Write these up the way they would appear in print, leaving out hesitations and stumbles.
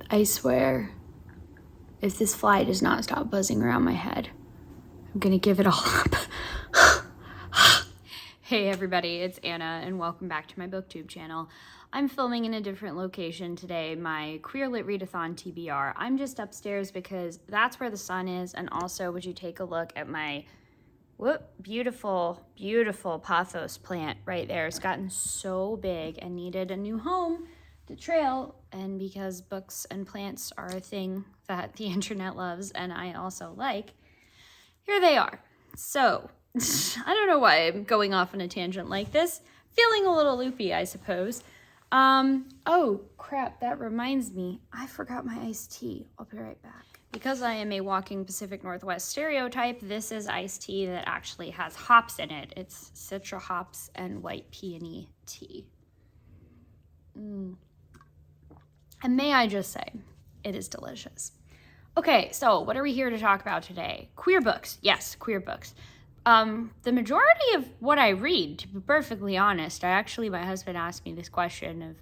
I swear, if this fly does not stop buzzing around my head, I'm gonna give it all up. Hey everybody, it's Anna and welcome back to my booktube channel. I'm filming in a different location today, my Queer Lit Readathon TBR. I'm just upstairs because that's where the sun is, and also would you take a look at my beautiful, beautiful pothos plant right there. It's gotten so big and needed a new home to trail, and because books and plants are a thing that the internet loves and I also like, here they are. So I don't know why I'm going off on a tangent like this. Feeling a little loopy, I suppose. Oh crap, that reminds me, I forgot my iced tea. I'll be right back. Because I am a walking Pacific Northwest stereotype, this is iced tea that actually has hops in it. It's citra hops and white peony tea. And may I just say, it is delicious. Okay, so what are we here to talk about today? Queer books. Yes, queer books. The majority of what I read, to be perfectly honest, my husband asked me this question of,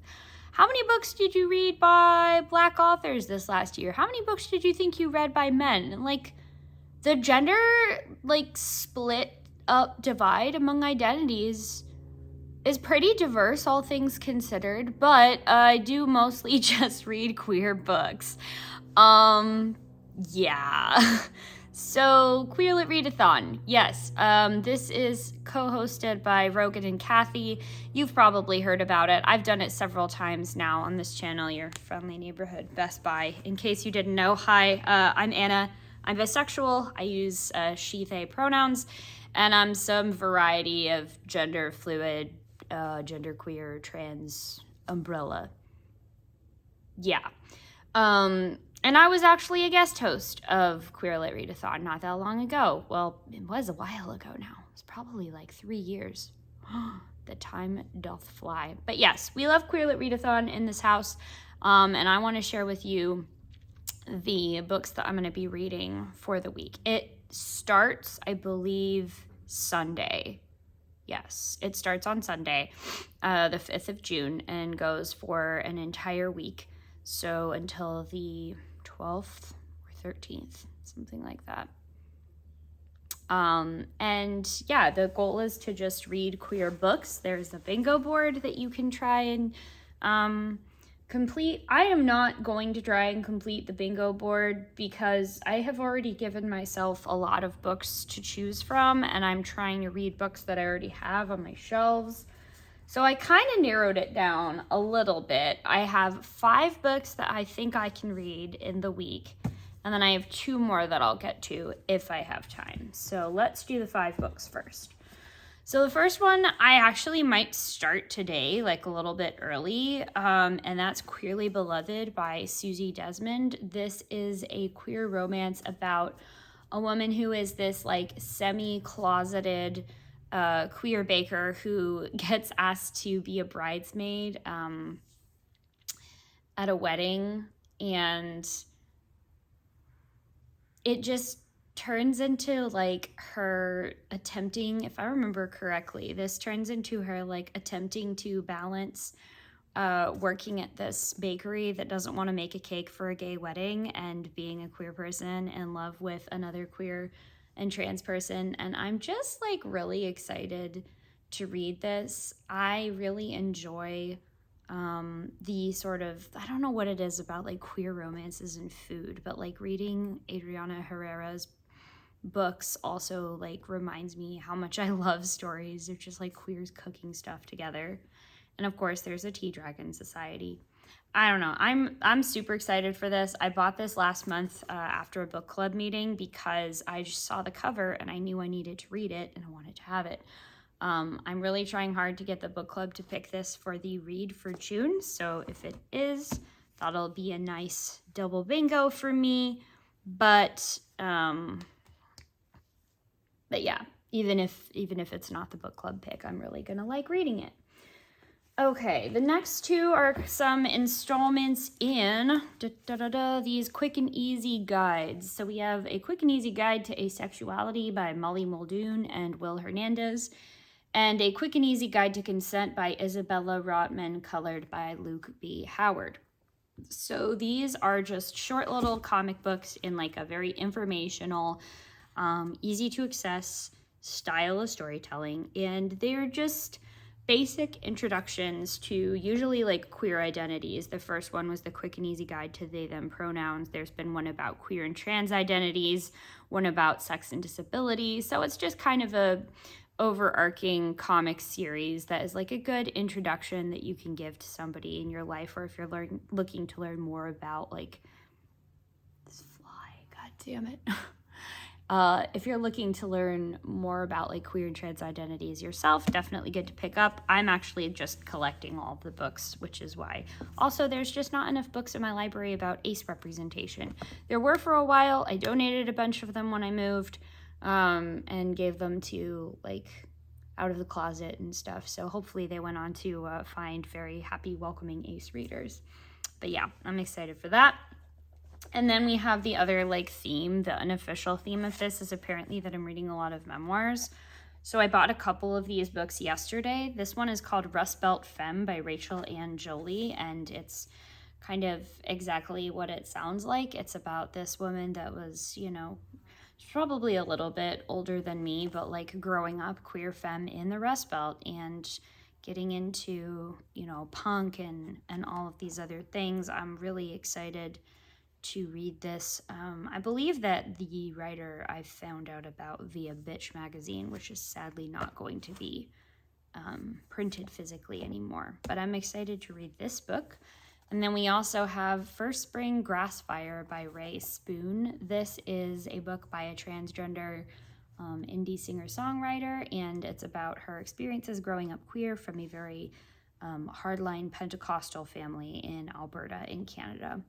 how many books did you read by Black authors this last year? How many books did you think you read by men? And the gender, split up divide among identities is pretty diverse, all things considered, but I do mostly just read queer books. Yeah. So, Queer Lit Readathon, yes. This is co-hosted by Rogan and Kathy. You've probably heard about it. I've done it several times now on this channel, your friendly neighborhood Best Buy. In case you didn't know, hi, I'm Anna. I'm bisexual. I use she, they pronouns, and I'm some variety of gender fluid, genderqueer, trans umbrella. Yeah. And I was actually a guest host of Queer Lit Readathon not that long ago. Well, it was a while ago now. It's probably 3 years. The time doth fly. But yes, we love Queer Lit Readathon in this house. And I want to share with you the books that I'm going to be reading for the week. It starts, I believe, Sunday. Yes, it starts on Sunday, the 5th of June, and goes for an entire week. So until the 12th or 13th, something like that. And yeah, the goal is to just read queer books. There's a bingo board that you can try and complete. I am not going to try and complete the bingo board because I have already given myself a lot of books to choose from, and I'm trying to read books that I already have on my shelves. So I kind of narrowed it down a little bit. I have 5 books that I think I can read in the week, and then I have 2 more that I'll get to if I have time. So let's do the 5 books first. So the first one I actually might start today, a little bit early, and that's Queerly Beloved by Susie Desmond. This is a queer romance about a woman who is this semi-closeted queer baker who gets asked to be a bridesmaid at a wedding, and it just turns into her attempting, if I remember correctly, this turns into her attempting to balance working at this bakery that doesn't want to make a cake for a gay wedding and being a queer person in love with another queer and trans person. And I'm just really excited to read this. I really enjoy the sort of, I don't know what it is about queer romances and food, but reading Adriana Herrera's books also reminds me how much I love stories of just queers cooking stuff together. And of course there's a Tea Dragon Society. I don't know. I'm super excited for this. I bought this last month after a book club meeting because I just saw the cover and I knew I needed to read it and I wanted to have it. I'm really trying hard to get the book club to pick this for the read for June. So if it is, that'll be a nice double bingo for me. But yeah, even if it's not the book club pick, I'm really gonna like reading it. Okay, the next 2 are some installments in these quick and easy guides. So we have a quick and easy guide to asexuality by Molly Muldoon and Will Hernandez, and a quick and easy guide to consent by Isabella Rotman, colored by Luke B. Howard. So these are just short little comic books in like a very informational, easy to access style of storytelling. And they're just basic introductions to usually like queer identities. The first one was the quick and easy guide to they them pronouns. There's been one about queer and trans identities, one about sex and disability. So it's just kind of a overarching comic series that is like a good introduction that you can give to somebody in your life, or if you're looking to learn more about like this fly, god damn it. If you're looking to learn more about like queer and trans identities yourself, definitely good to pick up. I'm actually just collecting all of the books, which is why. Also, there's just not enough books in my library about ace representation. There were for a while. I donated a bunch of them when I moved, and gave them to like Out of the Closet and stuff. So hopefully they went on to find very happy, welcoming ace readers. But yeah, I'm excited for that. And then we have the other like theme, the unofficial theme of this is apparently that I'm reading a lot of memoirs. So I bought a couple of these books yesterday. This one is called Rust Belt Femme by Rachel Ann Jolie, and it's kind of exactly what it sounds like. It's about this woman that was, you know, probably a little bit older than me, but like growing up queer femme in the Rust Belt and getting into, you know, punk and all of these other things. I'm really excited to read this. I believe that the writer I found out about via Bitch magazine, which is sadly not going to be printed physically anymore. But I'm excited to read this book. And then we also have First Spring Grass Fire by Ray Spoon. This is a book by a transgender indie singer-songwriter, and it's about her experiences growing up queer from a very hardline Pentecostal family in Alberta in Canada.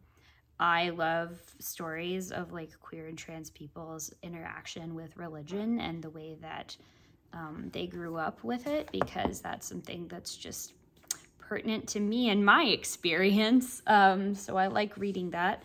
I love stories of like queer and trans people's interaction with religion and the way that they grew up with it, because that's something that's just pertinent to me and my experience. So I like reading that.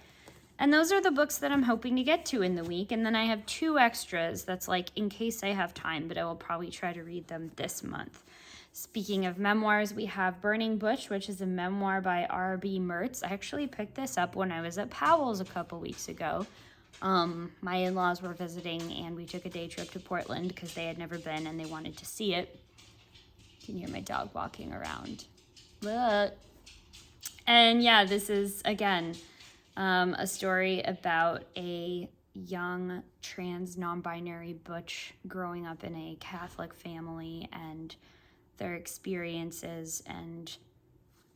And those are the books that I'm hoping to get to in the week. And then I have 2 extras that's like in case I have time, but I will probably try to read them this month. Speaking of memoirs, we have Burning Bush, which is a memoir by R.B. Mertz. I actually picked this up when I was at Powell's a couple weeks ago. My in-laws were visiting and we took a day trip to Portland because they had never been and they wanted to see it. You can hear my dog walking around. Look. And yeah, this is, again, a story about a young trans non-binary butch growing up in a Catholic family and their experiences. And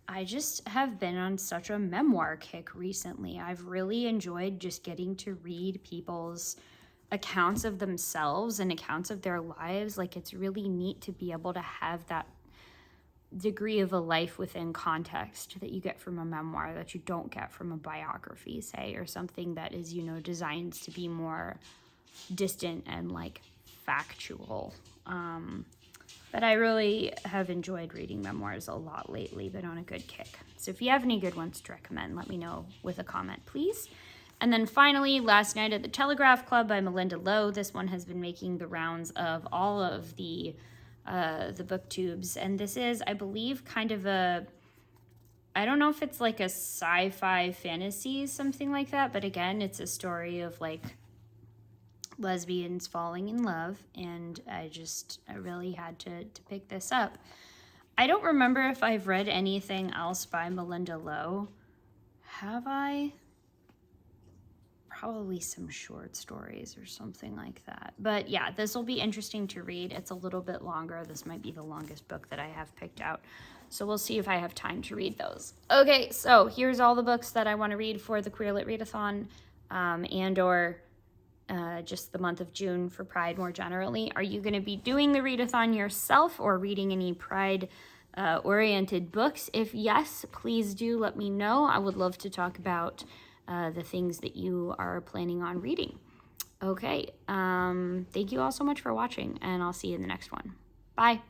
I just have been on such a memoir kick recently. I've really enjoyed just getting to read people's accounts of themselves and accounts of their lives. Like, it's really neat to be able to have that degree of a life within context that you get from a memoir that you don't get from a biography, say, or something that is, you know, designed to be more distant and like factual. But I really have enjoyed reading memoirs a lot lately, been on a good kick. So if you have any good ones to recommend, let me know with a comment, please. And then finally, Last Night at the Telegraph Club by Melinda Lowe. This one has been making the rounds of all of the booktubes. And this is, I believe, kind of a, I don't know if it's like a sci-fi fantasy, something like that. But again, it's a story of like lesbians falling in love, and I really had to pick this up. I don't remember if I've read anything else by Melinda Lowe. Have I? Probably some short stories or something like that. But yeah, this will be interesting to read. It's a little bit longer. This might be the longest book that I have picked out. So we'll see if I have time to read those. Okay, so here's all the books that I want to read for the Queer Lit Readathon, and/or just the month of June for Pride more generally. Are you going to be doing the readathon yourself or reading any Pride oriented books? If yes, please do let me know. I would love to talk about the things that you are planning on reading. Okay, thank you all so much for watching, and I'll see you in the next one. Bye.